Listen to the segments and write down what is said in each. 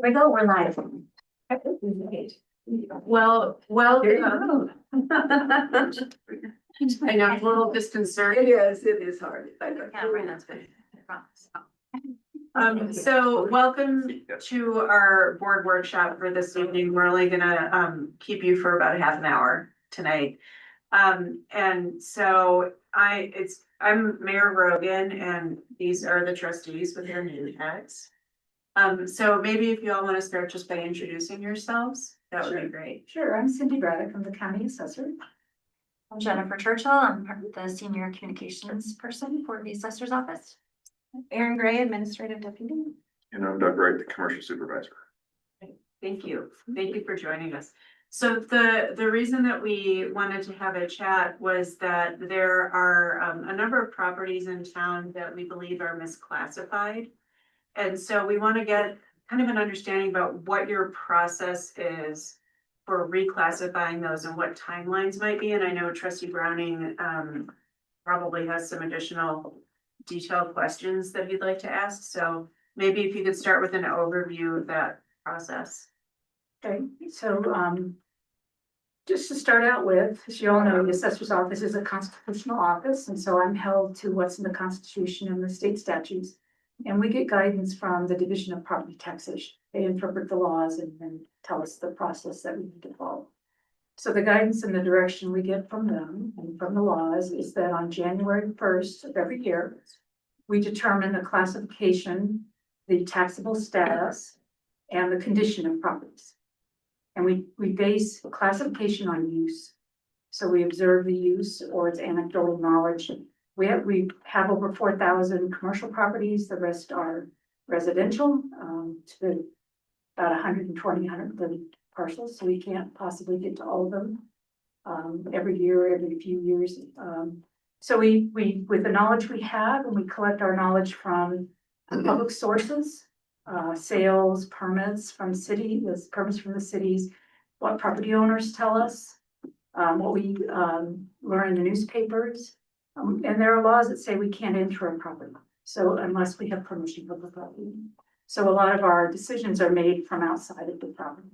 We go, we're live. Well, welcome. I know, I'm a little disconcerted. It is hard. I know. Camera, that's good. I promise. So welcome to our board workshop for this evening. We're only gonna, keep you for about half an hour tonight. And so I'm Mayor Rogan and these are the trustees with their name tags. So maybe if you all want to start just by introducing yourselves, that would be great. Sure, I'm Cindy Braddock. I'm the county assessor. I'm Jennifer Churchill. I'm part of the senior communications person for the assessor's office. Erin Gray, administrative deputy. And I'm Doug Wright, the commercial supervisor. Thank you. Thank you for joining us. So the reason that we wanted to have a chat was that there are a number of properties in town that we believe are misclassified. And so we want to get kind of an understanding about what your process is for reclassifying those and what timelines might be. And I know Trustee Browning probably has some additional detailed questions that he'd like to ask. So maybe if you could start with an overview of that process. Okay, so just to start out with, as you all know, the assessor's office is a constitutional office, and so I'm held to what's in the Constitution and the state statutes. And we get guidance from the Division of Property Taxation. They interpret the laws and then tell us the process that we need to follow. So the guidance and the direction we get from them and from the laws is that on January 1st of every year, we determine the classification, the taxable status, and the condition of properties. And we base classification on use. So we observe the use or its anecdotal knowledge. We have over 4,000 commercial properties. The rest are residential, to about 120, 130 parcels. So we can't possibly get to all of them every year, every few years. So we with the knowledge we have, and we collect our knowledge from public sources, sales, permits from permits from the cities, what property owners tell us, what we learn in the newspapers. And there are laws that say we can't enter a property, so unless we have permission from the property. So a lot of our decisions are made from outside of the property.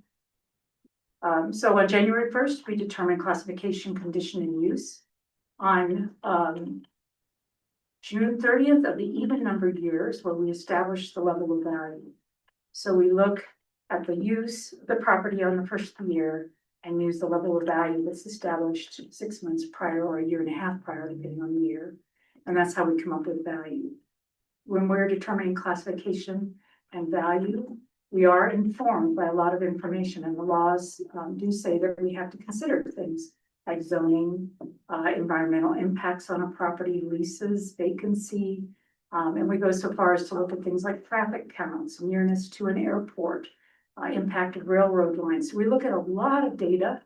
So on January 1st, we determine classification, condition, and use. On June 30th of the even numbered years, where we establish the level of value. So we look at the use of the property on the first year and use the level of value that's established 6 months prior or a year and a half prior, depending on the year. And that's how we come up with value. When we're determining classification and value, we are informed by a lot of information, and the laws do say that we have to consider things like zoning, environmental impacts on a property, leases, vacancy. And we go so far as to look at things like traffic counts, nearness to an airport, impact of railroad lines. So we look at a lot of data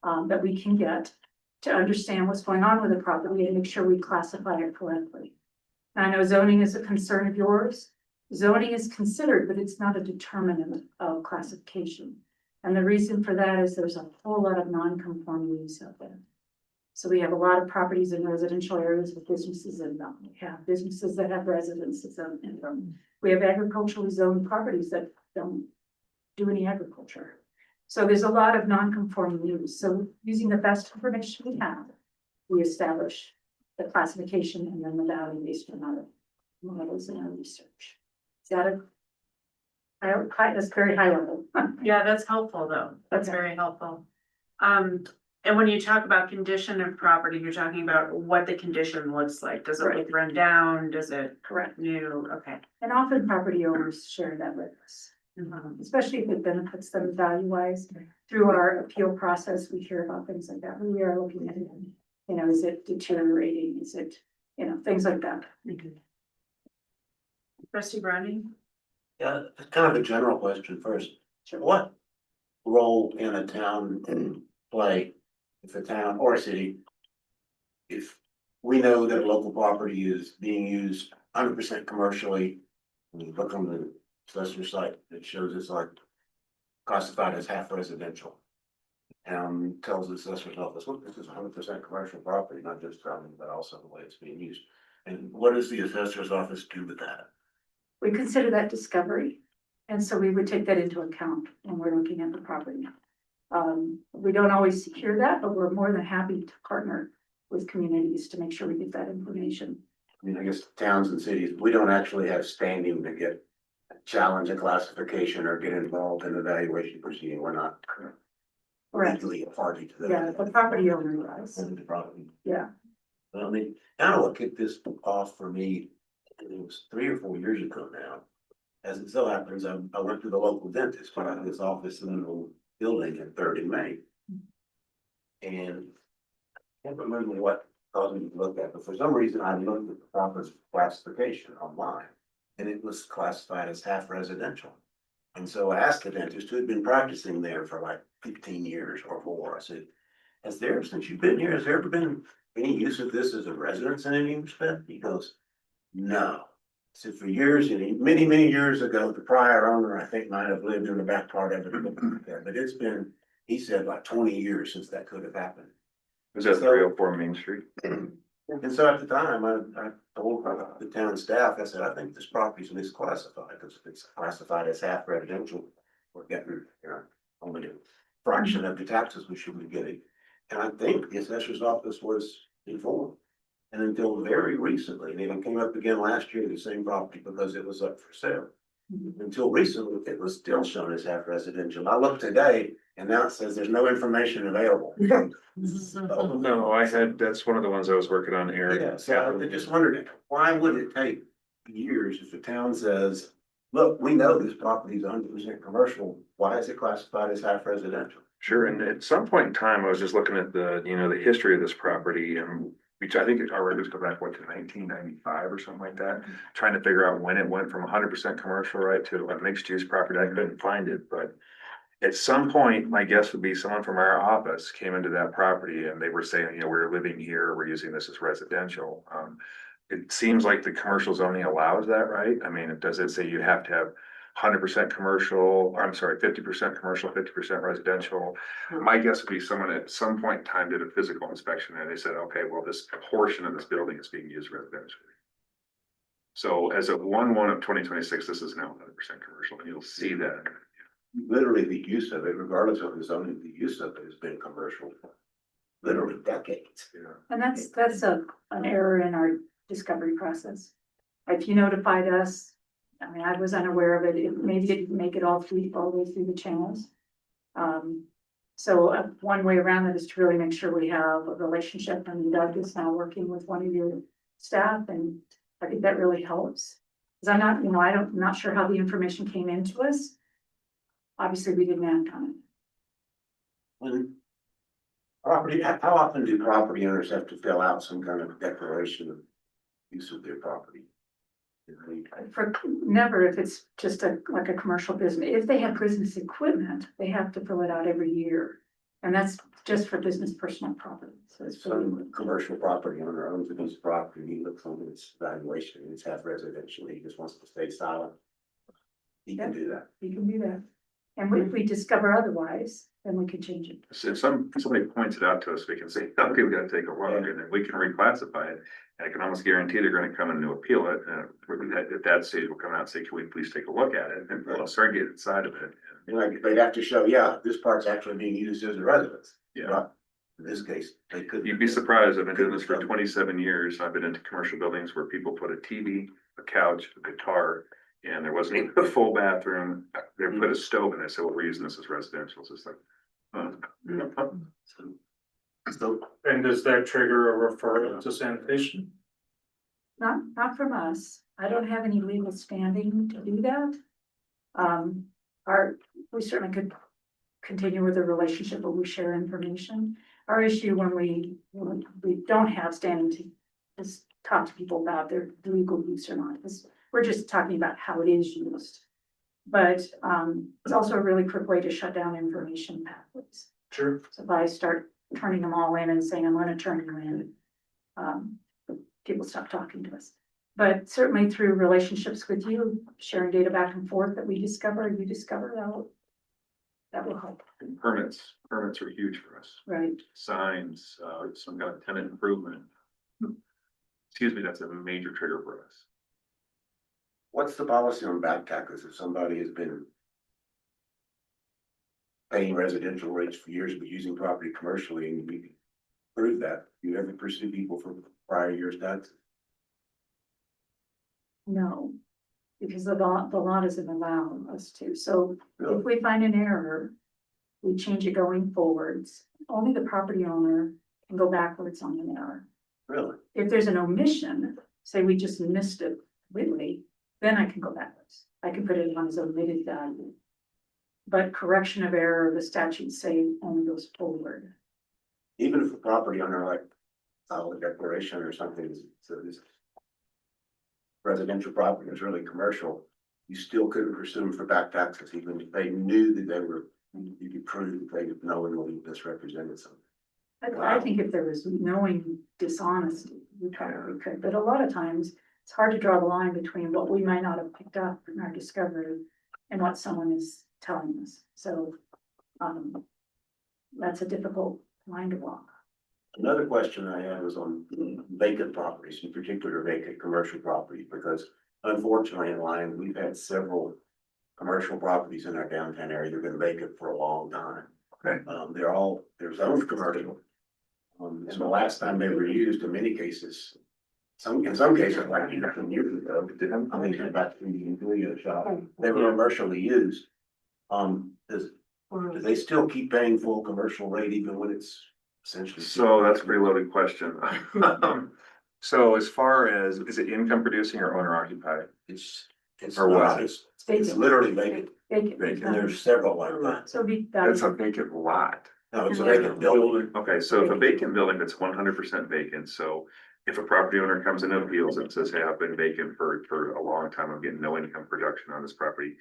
that we can get to understand what's going on with the property and make sure we classify it correctly. And I know zoning is a concern of yours. Zoning is considered, but it's not a determinant of classification. And the reason for that is there's a whole lot of non-conforming use out there. So we have a lot of properties in residential areas with businesses in them. We have businesses that have residences in them. We have agriculturally zoned properties that don't do any agriculture. So there's a lot of non-conforming use. So using the best information we have, we establish the classification and then the value based on our models and our research. Is that that's very high level. Yeah, that's helpful though. That's Okay. very helpful. And when you talk about condition of property, you're talking about what the condition looks like. Does it Right. look run down? Does it Correct. new? Okay. And often property owners share that with us, especially if it benefits them value-wise. Through our appeal process, we hear about things like that. We are looking at it, is it deteriorating? Is it, things like that. Trustee Browning? Yeah, it's kind of a general question first. Sure. What role in a town play if a town or a city, if we know that a local property is being used 100% commercially, and you look on the assessor site, it shows it's like classified as half residential. And tells the assessor's office, look, this is 100% commercial property, not just zoning, but also the way it's being used. And what does the assessor's office do with that? We consider that discovery. And so we would take that into account when we're looking at the property. We don't always secure that, but we're more than happy to partner with communities to make sure we get that information. I mean, I guess towns and cities, we don't actually have standing to get challenge a classification or get involved in evaluation proceeding. We're not legally a party to that. Yeah, the property owner does. The property. Yeah. Well, I mean, kind of what kicked this off for me, it was 3 or 4 years ago now. As it so happens, I went to the local dentist, but I had this office in an old building at 3rd and Main. And I can't remember what caused me to look at, but for some reason I looked at the property classification online. And it was classified as half residential. And so I asked the dentist who had been practicing there for like 15 years or more, I said, since you've been here, has there ever been any use of this as a residence in any respect? He goes, no. I said, for years, and many, many years ago, the prior owner, I think, might have lived in the back part of it, but it's been, he said, like 20 years since that could have happened. Was that 304 Main Street? And so at the time, I told the town staff, I said, I think this property's misclassified, because if it's classified as half residential, we're getting, only a fraction of the taxes we should be getting. And I think the assessor's office was informed. And until very recently, and even came up again last year, the same property, because it was up for sale. Until recently, it was still shown as half residential. I looked today, and now it says there's no information available. No, that's one of the ones I was working on, Aaron. Yeah, so I just wondered, why would it take years if the town says, look, we know this property is 100% commercial, why is it classified as half residential? Sure, and at some point in time, I was just looking at the history of this property, and which I think our records go back, to 1995 or something like that, trying to figure out when it went from 100% commercial, right, to a mixed use property. I couldn't find it, but at some point, my guess would be someone from our office came into that property and they were saying, we're living here, we're using this as residential. It seems like the commercial zoning allows that, right? I mean, does it say you have to have 100% commercial, or I'm sorry, 50% commercial, 50% residential? My guess would be someone at some point in time did a physical inspection and they said, okay, well, this portion of this building is being used residentially. So as of 1/1 of 2026, this is now 100% commercial, and you'll see that. Literally the use of it, regardless of the zoning, the use of it has been commercial for literally decades. And that's an error in our discovery process. If you notified us, I mean, I was unaware of it, maybe it didn't make it all the way through the channels. So one way around it is to really make sure we have a relationship, and Doug is now working with one of your staff, and I think that really helps. Cause I'm not, I'm not sure how the information came into us. Obviously, we didn't act on it. When how often do property owners have to fill out some kind of declaration of use of their property? For never, if it's just like a commercial business, if they have business equipment, they have to fill it out every year. And that's just for business personal property, so it's for. Some commercial property owner owns a piece of property, he looks on its valuation, and it's half residential, he just wants to stay silent. He can do that. You can do that. And if we discover otherwise, then we can change it. So if somebody points it out to us, we can say, okay, we gotta take a look, and then we can reclassify it. And I can almost guarantee they're gonna come in to appeal it, and at that stage, we'll come out and say, can we please take a look at it, and we'll start getting inside of it. Like, they'd have to show, yeah, this part's actually being used as a residence. Yeah. But in this case, they could. You'd be surprised, I've been doing this for 27 years, I've been into commercial buildings where people put a TV, a couch, a guitar, and there wasn't even a full bathroom, they put a stove in it, so we're using this as residential, so it's like. So, And does that trigger a referral to sanitation? Not from us. I don't have any legal standing to do that. We certainly could continue with the relationship where we share information. Our issue when we don't have standing to just talk to people about their legal use or not, because we're just talking about how it is used. But it's also a really quick way to shut down information pathways. Sure. So if I start turning them all in and saying, I'm gonna turn you in, people stop talking to us. But certainly through relationships with you, sharing data back and forth that we discover, you discover, that will help, And permits are huge for us, right? signs, some kind of tenant improvement. Excuse me, that's a major trigger for us. What's the policy on back taxes if somebody has been paying residential rates for years, but using property commercially, and we prove that, do you ever pursue people for prior year's taxes? No, because the law doesn't allow us to. So if we find an error, we change it going forwards. Only the property owner can go backwards on an error. Really? If there's an omission, say we just missed it completely, then I can go backwards. I can put it on as omitted value. But correction of error, the statutes say only goes forward. Even if the property owner like filed a declaration or something, so this residential property is really commercial, you still couldn't pursue them for back taxes, even if they knew that they were, you could prove that they knowingly misrepresented something. I think if there was knowing dishonesty, we probably could, but a lot of times it's hard to draw the line between what we might not have picked up in our discovery and what someone is telling us. So, that's a difficult line to walk. Another question I had was on vacant properties, in particular vacant commercial properties, because unfortunately in Lyon, we've had several commercial properties in our downtown area that have been vacant for a long time. Okay. They're zoned commercial. And the last time they were used, in many cases, in some cases, like even years ago, I think about 3 years shop, they were commercially used. Do they still keep paying full commercial rate even when it's essentially? So that's a pretty loaded question. So as far as, is it income producing or owner occupied? It's Or not, what? it's literally vacant, Vacant. and there's several like that. So be That's a that, vacant lot. No, it's a vacant building. Okay, so if a vacant building that's 100% vacant, so if a property owner comes in and appeals and says, hey, I've been vacant for a long time, I'm getting no income production on this property.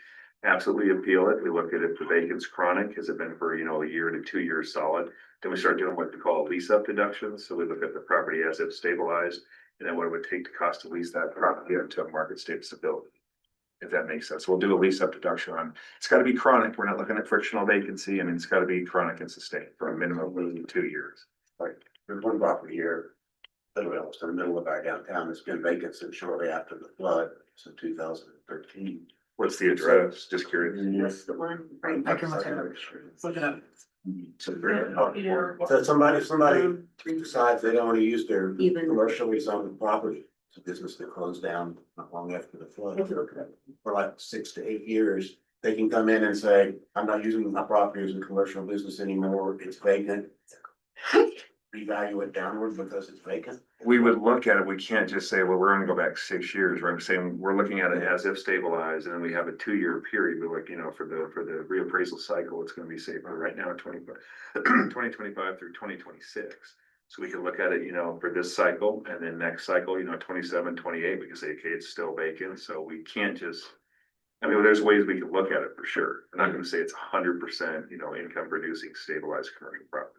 Absolutely appeal it. We look at if the vacant's chronic, has it been for, a year to 2 years solid? Then we start doing what we call lease up deductions. So we look at the property as if stabilized and then what it would take to cost to lease that property up to a market state stability. If that makes sense, we'll do a lease up deduction on, it's gotta be chronic. We're not looking at frictional vacancy. I mean, it's gotta be chronic and sustained for a minimum of 2 years. Like, there's one property here, literally almost in the middle of our downtown, that's been vacant since shortly after the flood, so 2013. What's the address? Just curious. Yes, the one, right, I can look it up. Look it up. So somebody decides they don't want to use their Even- commercially zoned property, it's a business that closed down not long after the flood. For like 6 to 8 years, they can come in and say, I'm not using my property as a commercial business anymore, it's vacant. Revalue it downward because it's vacant. We would look at it, we can't just say, well, we're gonna go back 6 years, right? I'm saying, we're looking at it as if stabilized, and then we have a 2-year period, but like, for the reappraisal cycle, it's gonna be say, right now, 2025 through 2026. So we can look at it, for this cycle, and then next cycle, 27, 28, we can say, okay, it's still vacant, so we can't just. I mean, there's ways we can look at it for sure. I'm not gonna say it's 100%, income producing stabilized commercial property.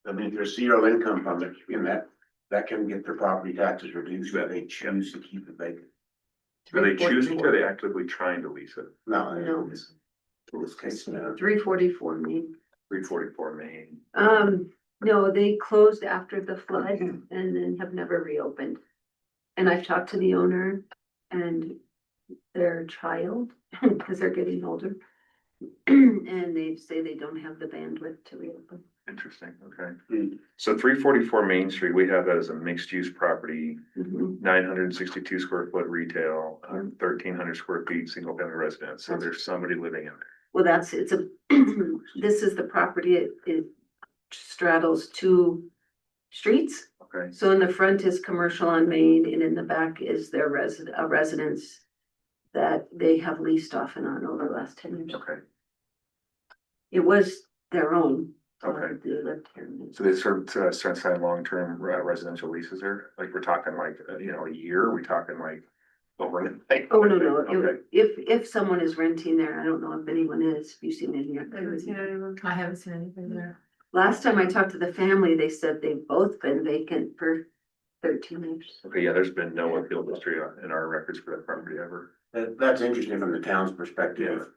I mean, if there's zero income from it, that can get their property taxes reduced, if they choose to keep it vacant. Are they choosing to, are they actively trying to lease it? No, No. in this case, no. 344 Main. 344 Main. No, they closed after the flood and then have never reopened. And I've talked to the owner and their child, because they're getting older. And they say they don't have the bandwidth to reopen. Interesting, okay. Hmm. So 344 Main Street, we have that as a mixed use property, Mhm. 962 square foot retail, 1,300 square feet, single family residence. So there's somebody living in there. Well, this is the property, it straddles 2 streets. Okay, So in the front is commercial on Main and in the back is their residence that they have leased off and on over the last 10 years. okay. It was their own. Okay. They lived here. So they start signing long-term residential leases there? Like we're talking like, a year? Are we talking like over? Oh, no. Okay. If someone is renting there, I don't know if anyone is, have you seen any activity? I haven't seen anything there. Last time I talked to the family, they said they've both been vacant for 13 years. Okay, yeah, there's been no appeal history in our records for that property ever. That's interesting from the town's perspective.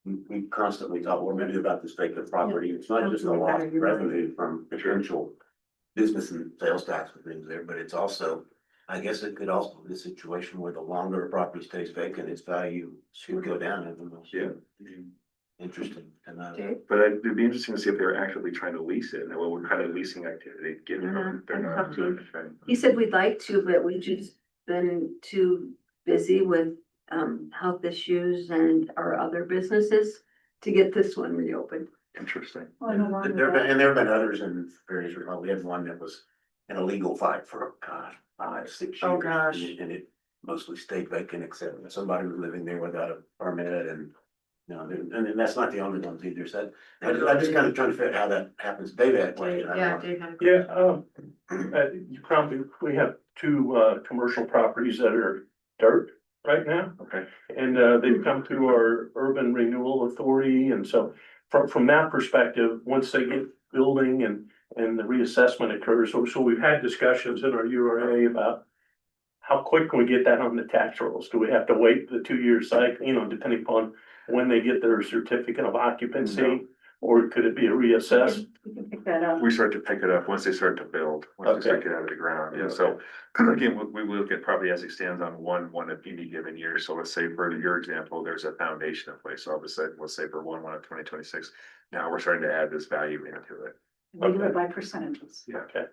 We constantly talk, we're gonna do about this vacant property, it's not just a lot of revenue from potential business and sales tax and things there, but it's also I guess it could also be a situation where the longer a property stays vacant, its value should go down. I don't know. Yeah. Interesting to know. But it'd be interesting to see if they're actively trying to lease it, and what kind of leasing activity, given they're not doing it. He said we'd like to, but we've just been too busy with health issues and our other businesses to get this one reopened. Interesting. Well, and along with There that- have been others in various, we had one that was in a legal fight for, God, 5, 6 years. Oh, gosh. And it mostly stayed vacant, except that somebody was living there without a permit and. You know, and that's not the only ones either, so I just kind of trying to figure out how that happens. Dave had a question. I don't Yeah, know. Dave had a Yeah, you probably, we have two, commercial properties that are dirt right now. Okay. And, they've come through our urban renewal authority, and so from that perspective, once they get building and the reassessment occurs, so we've had discussions in our URA about how quick can we get that on the tax rolls? Do we have to wait the 2-year cycle, depending upon when they get their certificate of occupancy? No. Or could it be a reassess? We can pick that up. We start to pick it up once they start to build, once they start to get out of the ground, yeah, so. Again, we look at property as it stands on one of any given year, so let's say for your example, there's a foundation in place, so all of a sudden, let's say for 1 of 2026. Now we're starting to add this value into it. We do it by percentages. Yeah. Okay,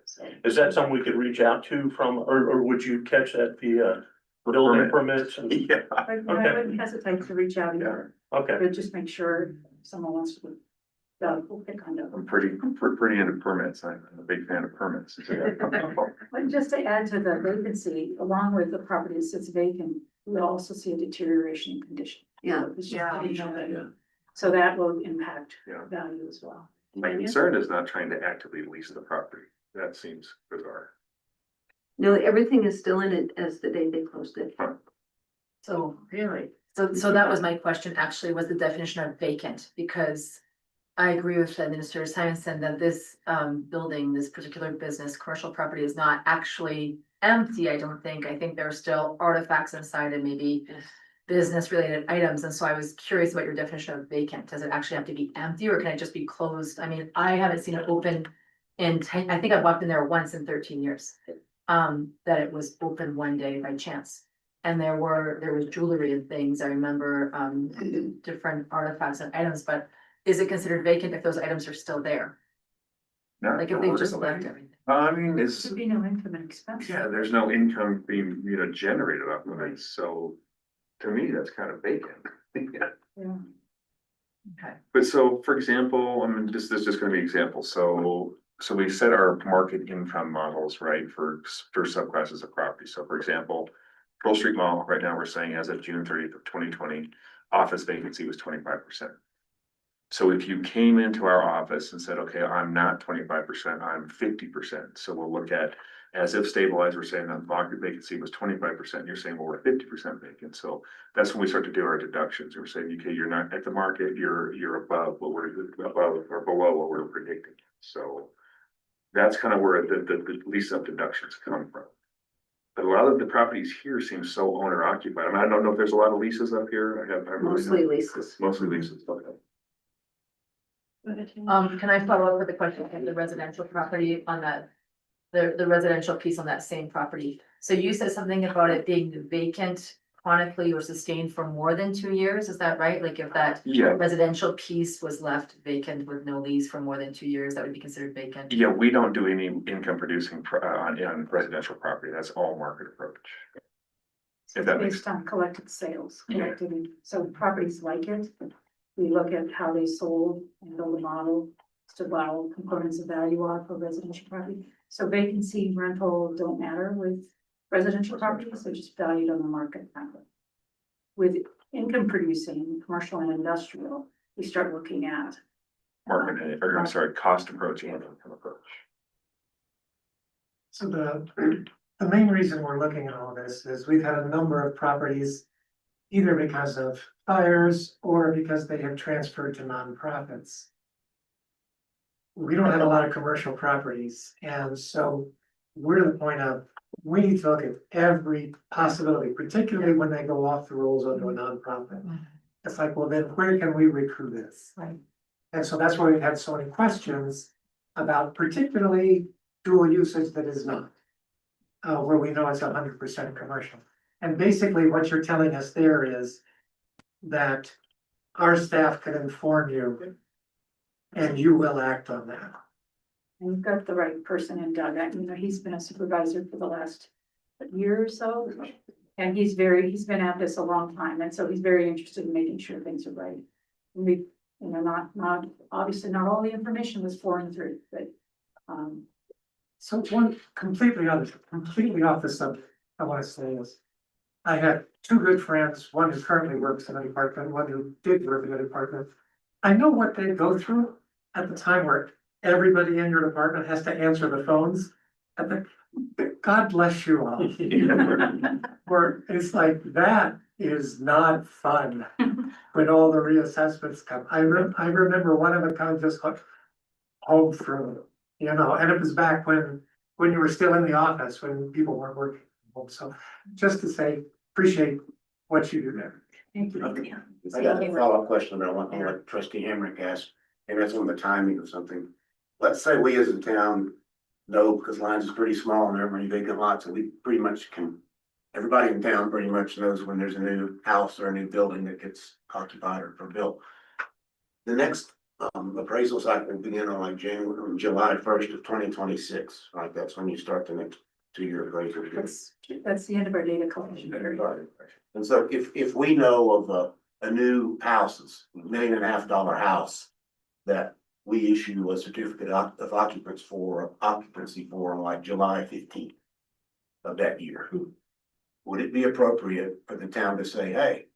is that something we could reach out to from, or would you catch that via building permits? And- Yeah, I wouldn't hesitate to reach out either, Okay, but just make sure if someone wants to. We'll pick on them. I'm pretty into permits, I'm a big fan of permits. But just to add to the vacancy, along with the property that sits vacant, we'll also see a deterioration in condition. Yeah. It's just Yeah. letting you know that. Yeah. So that will impact Yeah. value as well. My concern is not trying to actively lease the property, that seems bizarre. No, everything is still in it as the day they closed it. So, really. so that was my question, actually, was the definition of vacant, because I agree with Administrator Simonson that this building, this particular business, commercial property is not actually empty, I don't think. I think there are still artifacts inside and maybe Yes. business related items. And so I was curious about your definition of vacant. Does it actually have to be empty or can it just be closed? I mean, I haven't seen it open in 10, I think I've walked in there once in 13 years. That it was open one day by chance. And there was jewelry and things. I remember different artifacts and items, but is it considered vacant if those items are still there? Not Like if they just ordinarily. left everything? I mean, it's, Should be no income and expense. yeah, there's no income being, generated off of it, so to me, that's kind of vacant. Yeah. Yeah. Okay. But so, for example, I mean, this is just gonna be example, so we set our market income models, right, for subclasses of property, so for example. Pearl Street Mall, right now, we're saying as of June 30th of 2020, office vacancy was 25%. So if you came into our office and said, okay, I'm not 25%, I'm 50%, so we'll look at. As if stabilized, we're saying that market vacancy was 25%, you're saying, well, we're 50% vacant, so that's when we start to do our deductions, we're saying, okay, you're not at the market, you're above what we're, above or below what we're predicting, so. That's kind of where the lease up deductions come from. But a lot of the properties here seem so owner occupied, I mean, I don't know if there's a lot of leases up here, I really Mostly don't. leases. Mostly leases, okay. Can I follow up with a question on the residential property on that? The residential piece on that same property. So you said something about it being vacant chronically or sustained for more than 2 years, is that right? Like if that Yeah, residential piece was left vacant with no lease for more than 2 years, that would be considered vacant? yeah, we don't do any income producing on residential property, that's all market approach. So If it's that makes- based on collected sales, Yeah. collected, so properties like it, we look at how they sold and build a model to allow components of value off of residential property. So vacancy, rental don't matter with residential properties, they're just valued on the market. With income producing, commercial and industrial, we start looking at, Market, or I'm sorry, cost approach and income approach. So the main reason we're looking at all this is we've had a number of properties. Either because of fires or because they have transferred to nonprofits. We don't have a lot of commercial properties, and so we're to the point of, we need to look at every possibility, particularly when they go off the rolls onto a nonprofit. It's like, well, then where can we recruit this? Right. And so that's why we've had so many questions about particularly dual usage that is not. where we know it's 100% commercial. And basically what you're telling us there is that our staff can inform you and you will act on that. And you've got the right person in Doug. He's been a supervisor for the last year or so. And he's been at this a long time, and so he's very interested in making sure things are right. And we, not, obviously not all the information was foreign through, but, So one completely off the subject, I want to say is, I had two good friends, one who currently works in a department, one who did work in a department. I know what they go through at the time where everybody in your department has to answer the phones. And God bless you all. Where it's like, that is not fun when all the reassessments come. I remember one of the kind just like home through, and it was back when you were still in the office, when people weren't working from home. So just to say, appreciate what you do there. thank you. I got a follow-up question about one thing like trustee Hamrick asked, and that's on the timing of something. Let's say we as a town know, because Lyons is pretty small and there are many vacant lots, and we pretty much can, everybody in town pretty much knows when there's a new house or a new building that gets occupied or built. The next appraisal cycle will begin on like July 1st of 2026, right? That's when you start the next 2-year appraisal. That's the end of our data collection period. And so if we know of a new house, $1.5 million house that we issue a certificate of occupancy for like July 15th of that year, would it be appropriate for the town to say, hey,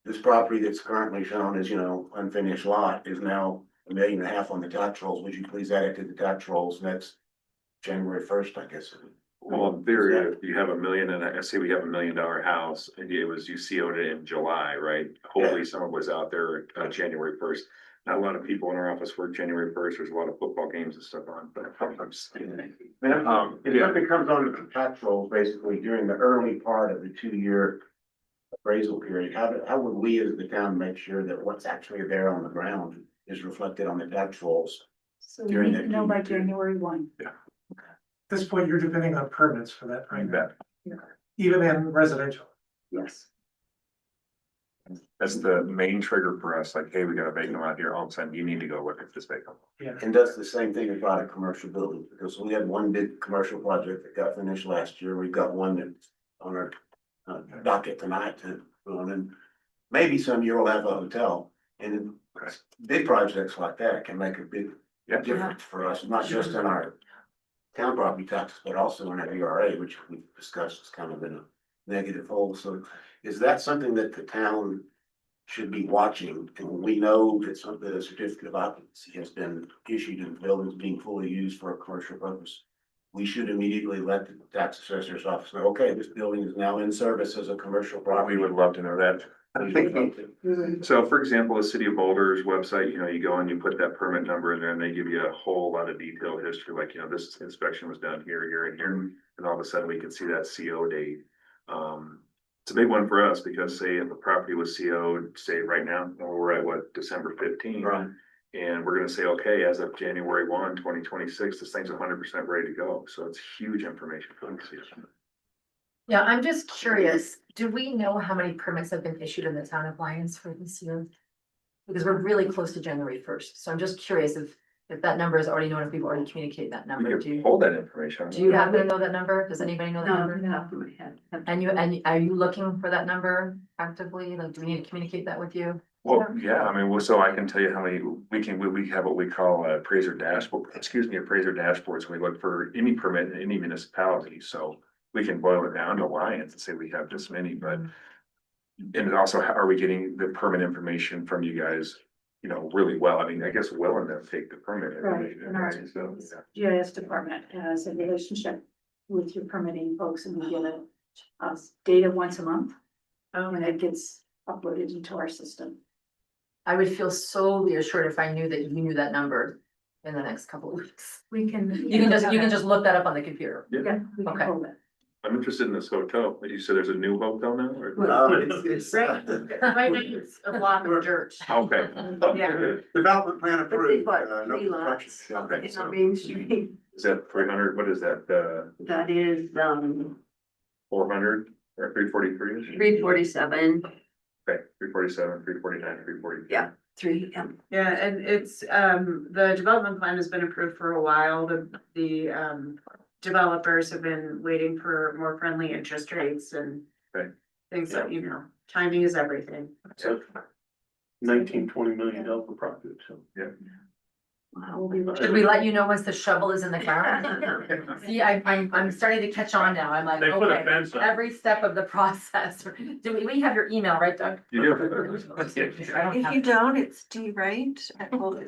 this property that's currently shown as, unfinished lot is now $1.5 million on the tax rolls. Would you please add it to the tax rolls next January 1st, I guess? Well, in theory, if you have $1 million and say we have $1 million house and you CO'd it in July, right? Hopefully someone was out there January 1st. Not a lot of people in our office work January 1st. There's a lot of football games and stuff on, but I'm just kidding. If something comes onto the tax rolls basically during the early part of the 2-year appraisal period, how would we as the town make sure that what's actually there on the ground is reflected on the tax rolls? So we need to know by January 1. At this point, you're depending on permits for that, right? You bet. Even in residential. Yes. That's the main trigger for us, like, hey, we got a vacant lot here, all of a sudden you need to go look at this vacant. Yeah. And does the same thing about a commercial building, because we had one big commercial project that got finished last year. We've got one that's on our docket tonight and maybe some year we'll have a hotel. And big projects like that can make a big difference for us, not just in our town property taxes, but also in our ERA, which we've discussed is kind of in a negative hole. So is that something that the town should be watching? And when we know that a certificate of occupancy has been issued and the building's being fully used for a commercial purpose, we should immediately let the tax assessor's office know, okay, this building is now in service as a commercial property. We would love to know that. So for example, the city of Boulder's website, you go and you put that permit number in there and they give you a whole lot of detailed history, like, this inspection was done here, here and here. And all of a sudden we can see that CO date. It's a big one for us because say if a property was CO'd, say right now, we're at December 15th. Right. And we're gonna say, okay, as of January 1, 2026, this thing's 100% ready to go. So it's huge information for us. Yeah, I'm just curious, do we know how many permits have been issued in the town of Lyons for this year? Because we're really close to January 1st, so I'm just curious if that number is already known, if we've already communicated that We number. can hold that information. Do you happen to know that number? Does anybody know that No, number? not from my head. And are you looking for that number actively? Like, do we need to communicate that with you? Well, yeah, I mean, so I can tell you how many, we have what we call appraiser dashboards. We look for any permit in any municipality, so we can boil it down to Lyons and say we have this many, but. And also, how are we getting the permit information from you guys, really well? I mean, I guess well enough take the permit. Right, information, and our so, GIS department has a relationship with your permitting folks, and we get us data once a month. And it gets uploaded into our system. I would feel so reassured if I knew that you knew that number in the next couple of weeks. We can. You can just look that up on the computer. Yeah, we can Okay. hold it. I'm interested in this hotel. You said there's a new hotel now? or- It's Right now, it's a block of dirt. Okay. Yeah. Development plan But they approved. bought No 3 lots construction. Okay, in so- Main Street. Is that 300? What is that, That is, 400 or 343? 347, Okay, 347, 349, 340. Yeah. three, Yeah, and it's, the development plan has been approved for a while. The developers have been waiting for more friendly interest rates and Okay. things that, you know, timing is everything. So, 19-20 million dollar project, so. yeah. Should we let you know once the shovel is in the ground? See, I'm starting to catch on now. I'm like, They put a okay, fence up. every step of the process. Do we have your email, right, Doug? You do. I don't If have you it. don't, it's D right. Well,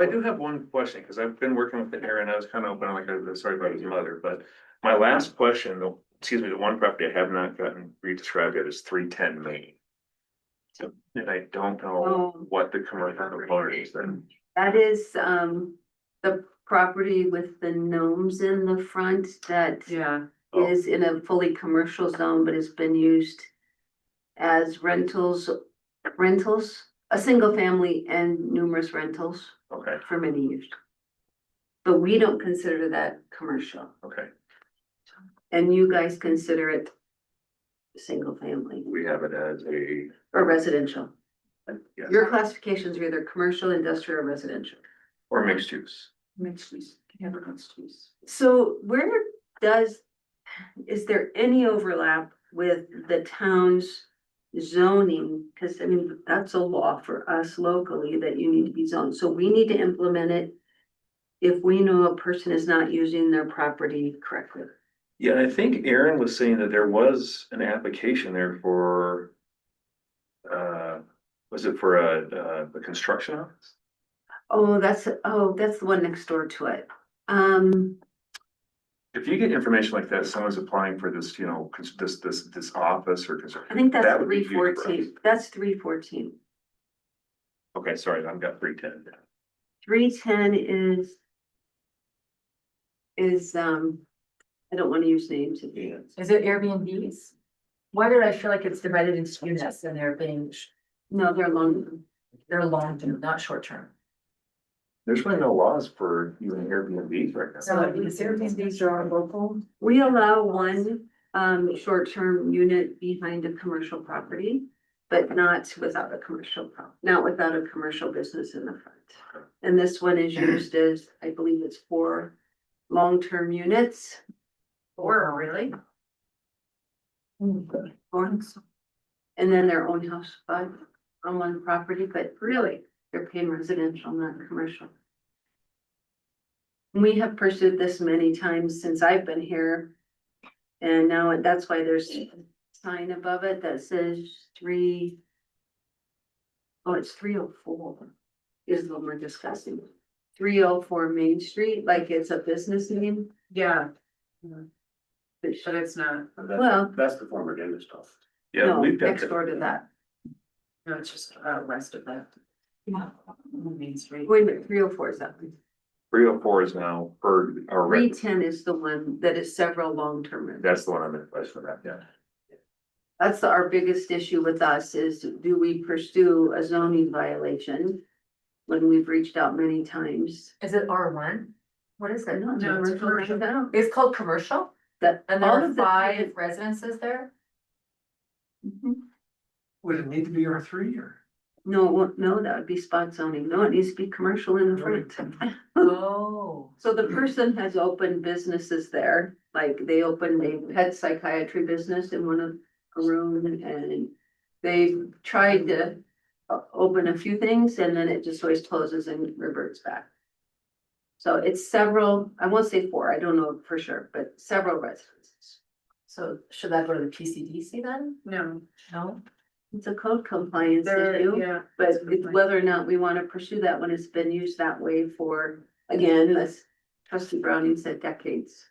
I do have one question, because I've been working with Aaron, I was kind of open, like, sorry about his mother, but my last question, excuse me, the one property I have not gotten re-described yet is 310 Main. So, and I don't know Oh. what the commercial component is then. that is, the property with the gnomes in the front that Yeah, is in a fully commercial zone, but has been used as rentals, a single family and numerous rentals Okay, for many years. But we don't consider that commercial, okay, and you guys consider it single family we have it as a, or residential. yes, Your classifications are either commercial, industrial, or residential. or mixed use. Mixed use, can have a mixed use. So is there any overlap with the town's zoning? Cause I mean, that's a law for us locally that you need to be zoned, so we need to implement it if we know a person is not using their property correctly. Yeah, and I think Aaron was saying that there was an application there for, was it for a construction office? Oh, that's the one next door to it. If you get information like that, someone's applying for this, you know, this office or construction. I think that's that would be huge for us. 314. That's 314. Okay, sorry, I've got 310. 310 is, I don't want to use names. Is it Airbnbs? Why did I feel like it's divided into units and they're being, No, they're long. they're long term, not short term? There's really no laws for using Airbnbs right now. So these Airbnbs are on local. We allow one, short-term unit behind a commercial property, but not without a not without a commercial business in the front. And this one is used as, I believe it's 4 long-term units. Or really? Or, and then their own house, but on one property, but really, they're paying residential, not commercial. We have pursued this many times since I've been here. And now that's why there's a sign above it that says it's 304 is what we're discussing. 304 Main Street, like it's a business name. yeah, But but it's not, Well- That's the former dentist office. Yeah, no, we've got, next door to that. no, it's just west of that. Main Street. Wait a minute, 304 is that one. 304 is now per our. 310 is the one that is several long-term rentals. That's the one I'm in place for that, yeah. That's our biggest issue with us is, do we pursue a zoning violation? When we've reached out many times. Is it R1? What is it? No, it's commercial. It's called commercial That, and there all are of the 5 residences there? Mhm. Would it need to be R3 or? No, that would be spot zoning. No, it needs to be commercial in the front. Oh. So the person has opened businesses there, like they opened a pet psychiatry business in one of a room and they've tried to open a few things and then it just always closes and reverts back. So it's several, I won't say 4, I don't know for sure, but several residences. So should that go to the PCDC then? No, No? It's a code compliance there, issue. yeah. But it's whether or not we want to pursue that when it's been used that way for, again, as trustee Browning said, decades.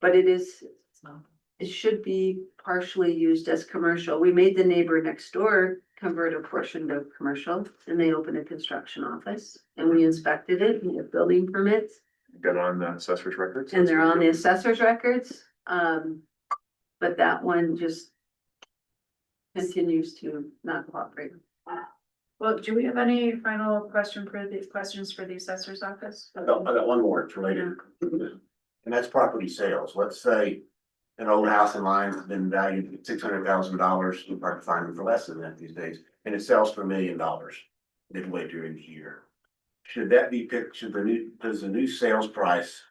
But it should be partially used as commercial. We made the neighbor next door convert a portion to commercial and they opened a construction office and we inspected it and have building permits Got it on the assessor's records. and they're on the assessor's records. But that one just continues to not cooperate. Well, do we have any final questions for the assessor's office? I got one more, it's related. And that's property sales. Let's say an old house in line has been valued at $600,000. You probably find them for less than that these days, and it sells for $1 million midway during the year. Should that be picked, does the new sales price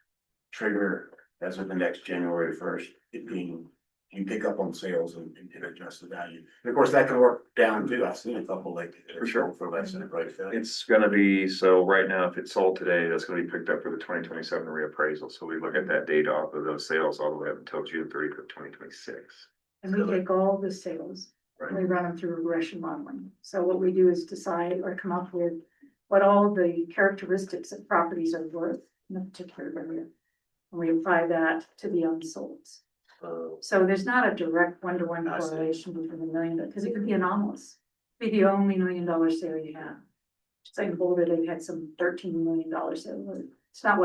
trigger as of the next January 1st, it being, you pick up on sales and adjust the value? And of course, that can work down too. I've seen a couple like For sure. for less than it right. It's gonna be, so right now, if it's sold today, that's gonna be picked up for the 2027 reappraisal. So we look at that data off of those sales all the way up until June 30th of 2026. And we take all the sales, and we run them through regression modeling. So what we do is decide or come up with what all the characteristics of properties are worth in a particular area. And we apply that to the unsolds. So there's not a direct one-to-one I see. correlation between the million, because it could be anomalous. Be the only $1 million sale you have. Just like Boulder, they've had some $13 million sale. It's not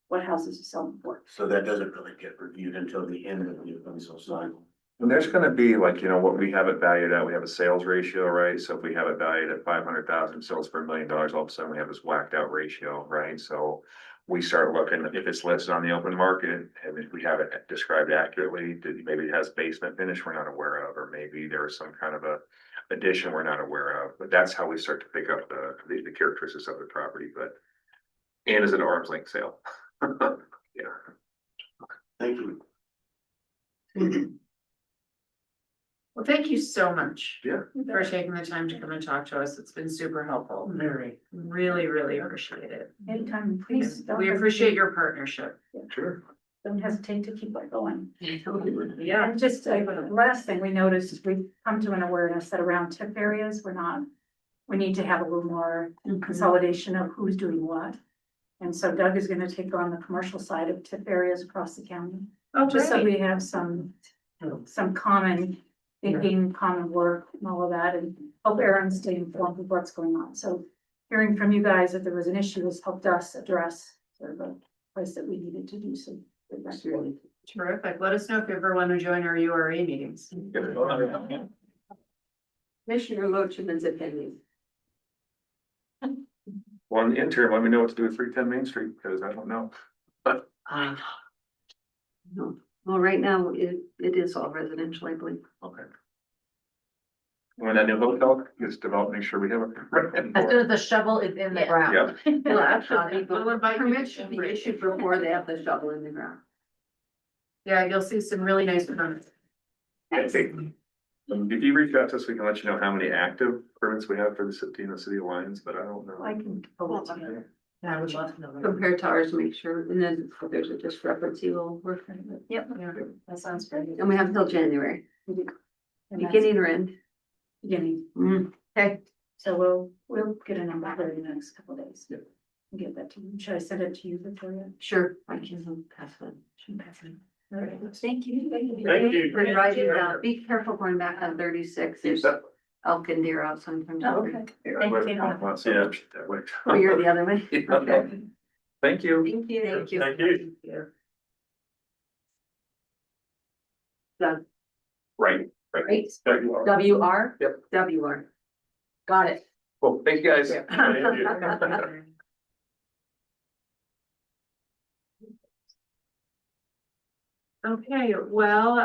what houses are selling for. So that doesn't really get reviewed until the end of the appraisal cycle. And there's gonna be like, what we have it valued at, we have a sales ratio, right? So if we have it valued at 500,000, sells for $1 million, all of a sudden we have this whacked out ratio, right? So we start looking, if it's listed on the open market, and if we have it described accurately, maybe it has basement finish we're not aware of, or maybe there's some kind of a addition we're not aware of, but that's how we start to pick up the characteristics of the property, and is it an arm's length sale? Yeah. Thank you. Well, thank you so much. Yeah. For taking the time to come and talk to us. It's been super helpful. Very. Really, really appreciate it. Anytime, please. And don't we appreciate your partnership. Sure. Don't hesitate to keep it going. Yeah. And just last thing we noticed is we've come to an awareness that around tip areas, we need to have a little more consolidation of who's doing what. And so Doug is gonna take on the commercial side of tip areas across the county, Oh, just so great. we have some common thinking, common work and all of that, and help Aaron stay informed of what's going on. So hearing from you guys that there was an issue has helped us address sort of a place that we needed to do some. Terrific. Let us know if you ever want to join our URA meetings. Commissioner Loachman's opinion. Well, in the interim, let me know what to do with 310 Main Street, because I don't know. No, well, right now, it is all residential, I believe. Okay. When that new hotel gets developed, make sure we have a. As soon as the shovel is in the Yeah. ground. Yeah. Well, actually, We'll invite you to permits should be issued before they have the shovel in the ground. Yeah, you'll see some really nice permits. If you reach out to us, we can let you know how many active permits we have for the city of Lyons, but I don't know. I can pull it together. Yeah, I would love to know. Compare to ours, make sure, and then if there's a discrepancy, we'll work on it. Yep. Yeah, that sounds great. And we have until January, And that's beginning or end. Beginning. Okay. So we'll get a number for you in the next couple of days. Yeah. And get that to you. Should I send it to you, Victoria? Sure, I can pass that. Should pass it. All right. Thank you. Thank you. We're driving down, be careful going back on 36, there's elk and deer out sometimes. Okay. Thank you. That way. Oh, you're the other way? Yeah. Okay. Thank you. Thank you. Thank you. Thank you. Doug, Right. Great. There you are. WR, WR. got it. Well, thank you guys. Okay, well,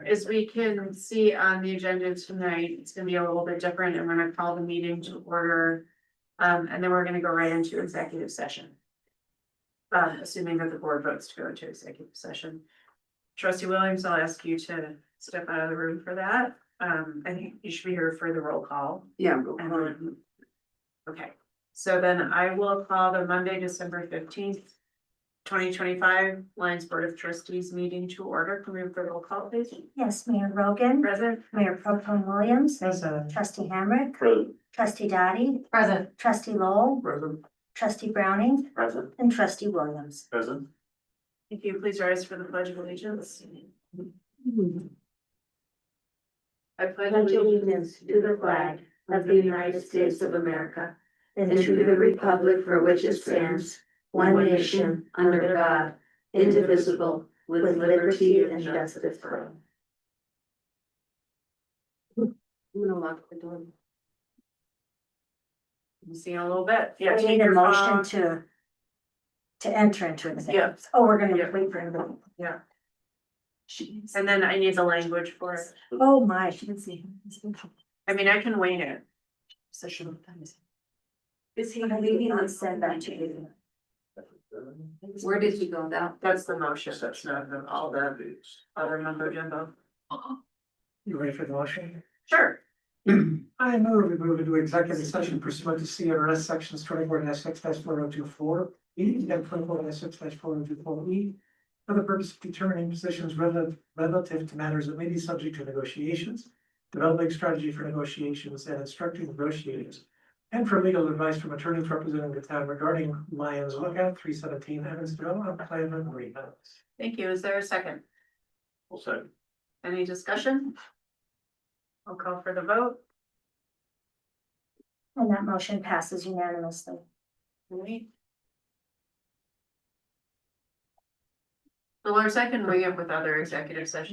as we can see on the agenda tonight, it's gonna be a little bit different. I'm gonna call the meeting to order. And then we're gonna go right into executive session. Assuming that the board votes to go into executive session. Trustee Williams, I'll ask you to step out of the room for that. I think you should be here for the roll call. Yeah. And then- Okay, so then I will call the Monday, December 15th, 2025 Lions Board of Trustees meeting to order. Can we have the roll call, please? Yes, Mayor Rogan, Present. Mayor Pro Tem Williams, Present. Trustee Hamrick, Present. Trustee Dottie, Present. Trustee Lowell, Present. Trustee Browning, Present. and Trustee Williams. Present. If you please rise for the pledge of allegiance. I pledge Pledge allegiance to the flag of the United States of America and to the republic for which it stands, one nation, under God, indivisible, with liberty and justice for all. I'm gonna lock the door. See you in a little bit. Yeah, We take need a your motion phone. to enter into executive. Oh, we're gonna Yeah. wait for him. Yeah. And then I need the language for it. Oh, my. I mean, I can wait it. Is he leaving on send that to you? Where did he go now? That's the motion. That's not all the other mumbo jumbo. You ready for the motion? Sure. I move into executive session pursuant to CRS sections 24-6-4024, E and 24-6-4024E, for the purpose of determining positions relative to matters that may be subject to negotiations, developing strategy for negotiations and instructing negotiators, and for legal advice from attorneys representing the town regarding Lions Lookout 317 Evansville on Plan and Greenhouse. Thank you. Is there a second? Well, so. Any discussion? I'll call for the vote. And that motion passes unanimously. So our second bring up with other executive sessions.